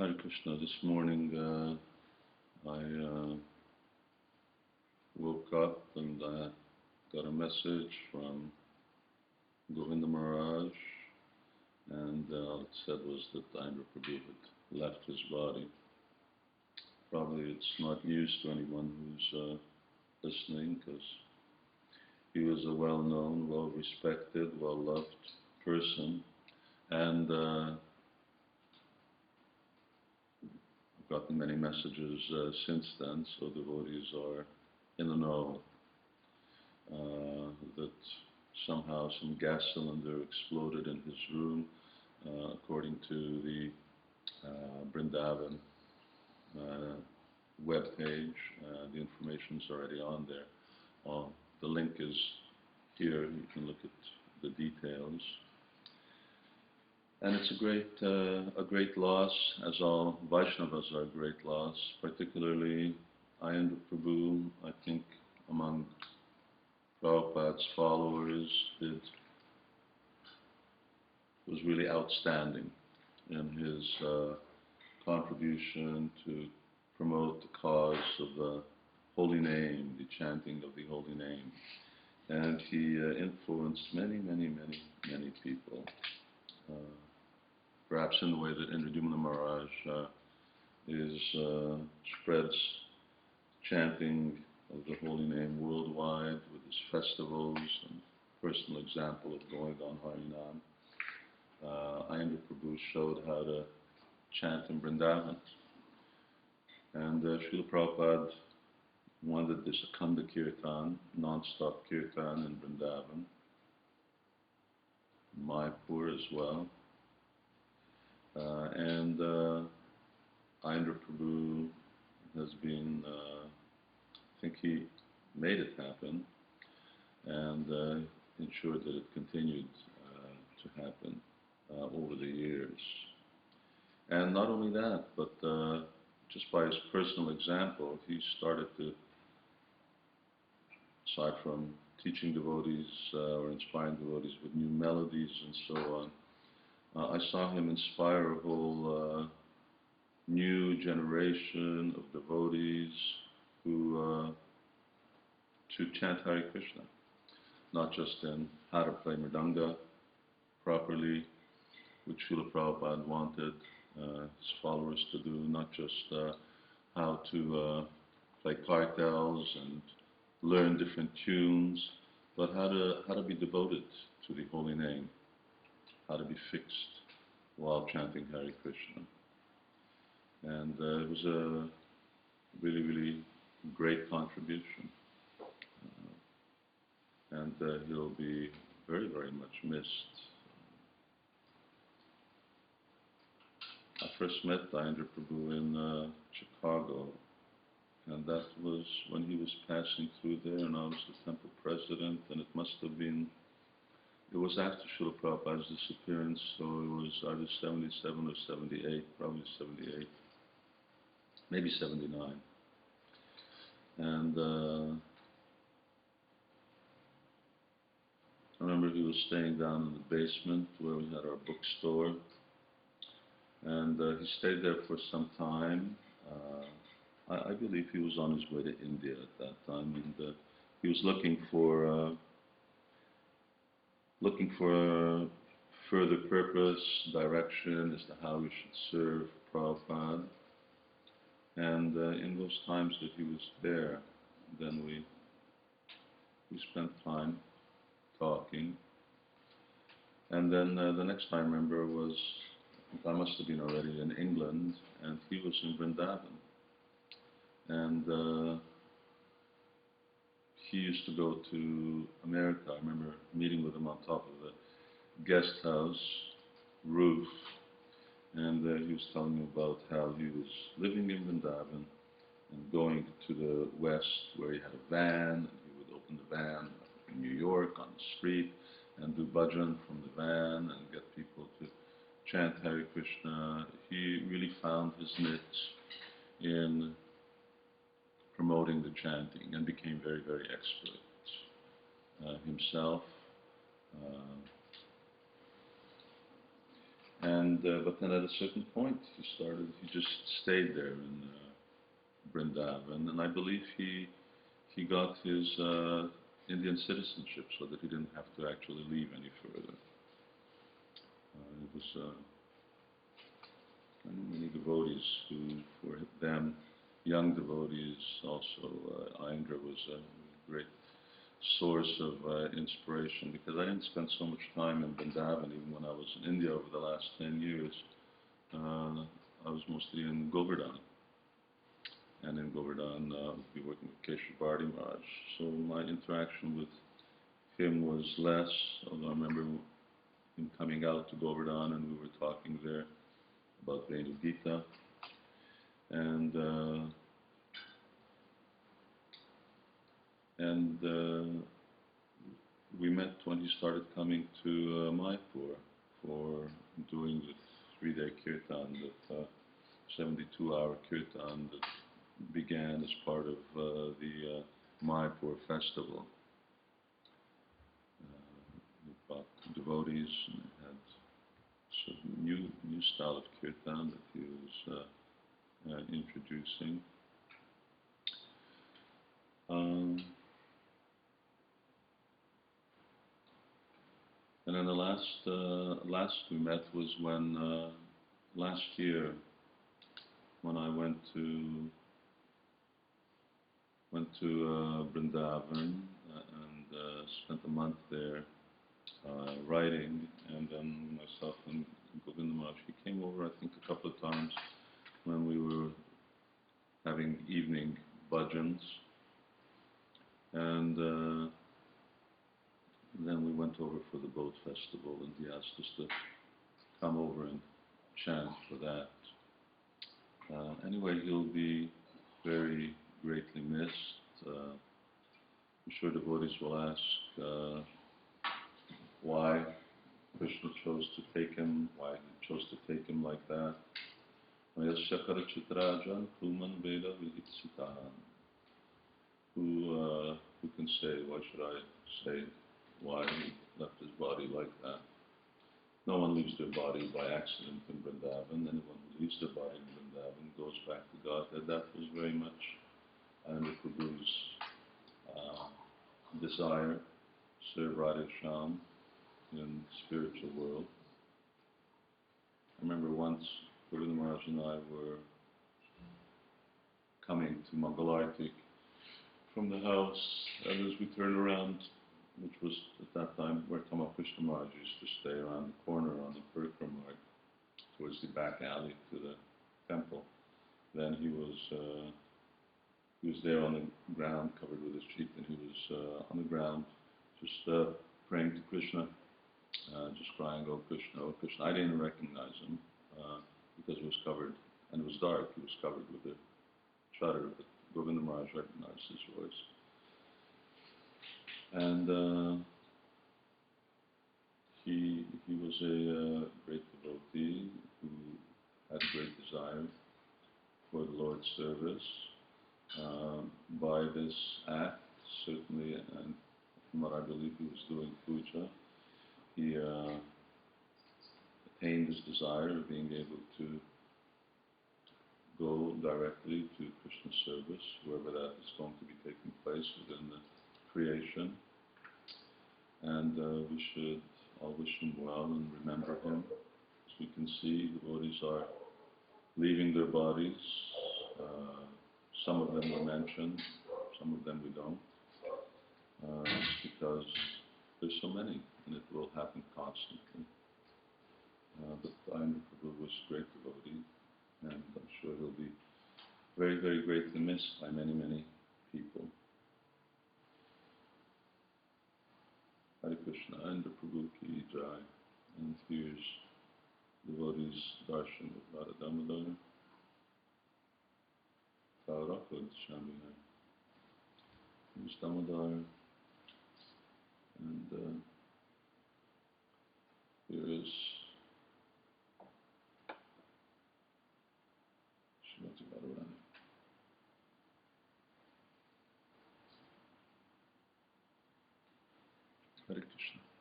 Hare Krishna. This morning I woke up and got a message from Govinda Maharaj, and all it said was that Indra Prabhu had left his body. Probably it's not news to anyone who's listening, because he was a well-known, well-respected, well-loved person, and I've gotten many messages since then, so devotees are in the know that somehow some gas cylinder exploded in his room, according to the Vrindavan web page. The information's already on there. The link is here. You can look at the details. And it's a great loss, as all Vaishnavas are a great loss, particularly Indra Prabhu. I think among Prabhupada's followers was really outstanding in his contribution to promote the cause of the holy name, the chanting of the holy name. And he influenced many, many, many, many people. Perhaps in the way that Indradyumna Maharaj spreads chanting of the holy name worldwide with his festivals and personal example of going on Harinam. Indra Prabhu showed how to chant in Vrindavan. And Srila Prabhupada wanted this Akhanda Kirtan, non-stop Kirtan in Vrindavan, Mayapur as well. And Indra Prabhu has been, I think he made it happen and ensured that it continued to happen over the years. And not only that, but just by his personal example, he started to, aside from teaching devotees or inspiring devotees with new melodies and so on, I saw him inspire a whole new generation of devotees who to chant Hare Krishna, not just in how to play mridanga properly, which Srila Prabhupada wanted his followers to do, not just how to play kartals and learn different tunes, but how to be devoted to the holy name, how to be fixed while chanting Hare Krishna. And it was a really, really great contribution. And he'll be very, very much missed. I first met Indra Prabhu in Chicago, and that was when he was passing through there, and I was the temple president, and it was after Srila Prabhupada's disappearance, so it was either 77 or 78, probably 78, maybe 79. And I remember he was staying down in the basement where we had our bookstore, and he stayed there for some time. I believe he was on his way to India at that time, and he was looking for further purpose, direction as to how we should serve Prabhupada. And in those times that he was there, then we spent time talking. And then the next time I remember was, I must have been already in England, and he was in Vrindavan. And he used to go to America. I remember meeting with him on top of the guest house roof, and he was telling me about how he was living in Vrindavan and going to the west where he had a van, and he would open the van in New York on the street and do bhajan from the van and get people to chant Hare Krishna. He really found his niche in promoting the chanting and became very, very expert himself. But then at a certain point, he just stayed there in Vrindavan, and I believe he got his Indian citizenship so that he didn't have to actually leave any further. It was many devotees who, for them, young devotees, also Ayendra was a great source of inspiration, because I didn't spend so much time in Vrindavan even when I was in India over the last 10 years. I was mostly in Govardhan, and in Govardhan I would be working with Keshav Bharti Maharaj. So my interaction with him was less, although I remember him coming out to Govardhan and we were talking there about Venu Gita. And we met when he started coming to Mayapur for doing the 3-day kirtan, that 72-hour kirtan that began as part of the Mayapur festival. We brought devotees and had sort of new style of kirtan that he was introducing. And then the last we met was when last year, when I went to Vrindavan and spent a month there writing, and then myself and Govinda Maharaj, he came over I think a couple of times when we were having evening bhajans, and then we went over for the boat festival, and he asked us to come over and chant for that. Anyway, he'll be very greatly missed. I'm sure devotees will ask why Krishna chose to take him, why he chose to take him like that. Who can say, why should I say why he left his body like that? No one leaves their body by accident in Vrindavan. Anyone who leaves their body in Vrindavan goes back to Godhead. That was very much Ayendra Prabhu's desire, serve Radha Shyam in the spiritual world. I remember once Govinda Maharaj and I were coming to Mangalarti from the house, and as we turned around, which was at that time where Tamakrishna Maharaj used to stay, around the corner on the Parikrama Marg, towards the back alley to the temple, then he was there on the ground, covered with his sheet, and he was on the ground, just praying to Krishna, just crying, "Oh Krishna, oh Krishna." I didn't recognize him because it was covered, and it was dark. He was covered with a shutter, but Govinda Maharaj recognized his voice. And he was a great devotee who had great desire for the Lord's service. By this act, certainly, and from what I believe he was doing puja, he attained his desire of being able to go directly to Krishna's service, wherever that is going to be taking place within the creation. And we should all wish him well and remember him. As we can see, devotees are leaving their bodies. Some of them were mentioned, some of them we don't, because there's so many, and it will happen constantly. But Ayendra Prabhu was a great devotee, and I'm sure he'll be very, very greatly missed by many, many people. Hare Krishna, Ayendra Prabhu ki jai. And here's devotees darshan with Radha Damodar. Taurapad Shambhai. Here's Damodar. And here is